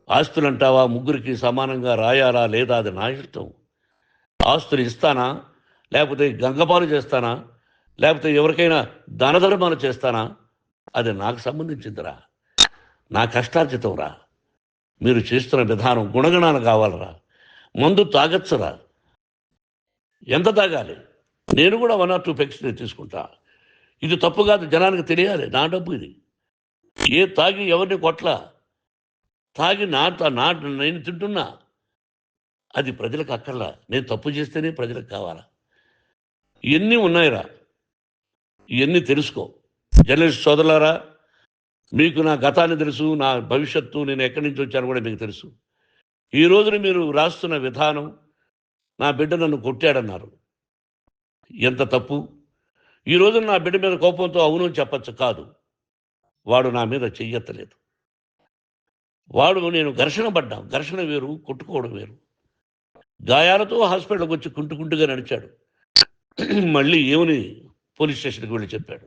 ఆస్తులంటావా ముగ్గురికి సమానంగా రాయాలా లేదా అది నా ఇష్టం. ఆస్తులు ఇస్తానా, లేకపోతే గంగపాలు చేస్తానా, లేకపోతే ఎవరికైనా దానధర్మాలు చేస్తానా, అది నాకు సంబంధించిందిరా. నా కష్టార్జితం రా. మీరు చేస్తున్న విధానం గుణగణాలు కావాలరా. మందు తాగచ్చురా. ఎంత తాగాలి? నేను కూడా 1 or 2 పెగ్స్ నేను తీసుకుంటా. ఇది తప్పు కాదు, జనానికి తెలియాలి. నా డబ్బు ఇది. ఏ తాగి ఎవరిని కొట్ల, తాగి నా నేను తింటున్నా, అది ప్రజలకు అక్కర్లా. నేను తప్పు చేస్తేనే ప్రజలకు కావాలా. ఇవన్నీ ఉన్నాయిరా, ఇవన్నీ తెలుసుకో. జర్నలిస్ట్ సోదరులారా, మీకు నా గతాన్ని తెలుసు, నా భవిష్యత్తు, నేను ఎక్కడి నుంచి వచ్చాను కూడా మీకు తెలుసు. ఈ రోజున మీరు రాస్తున్న విధానం, నా బిడ్డ నన్ను కొట్టాడన్నారు, ఎంత తప్పు. ఈ రోజున నా బిడ్డ మీద కోపంతో అవును చెప్పచ్చు, కాదు. వాడు నా మీద చెయ్యెత్తలేదు. నేను ఘర్షణ పడ్డాం. ఘర్షణ వేరు, కొట్టుకోవడం వేరు. గాయాలతో హాస్పిటల్కి వచ్చి కుంటుకుంటుగా నడిచాడు. మళ్ళీ ఏమని పోలీస్ స్టేషన్కి వెళ్ళి చెప్పాడు.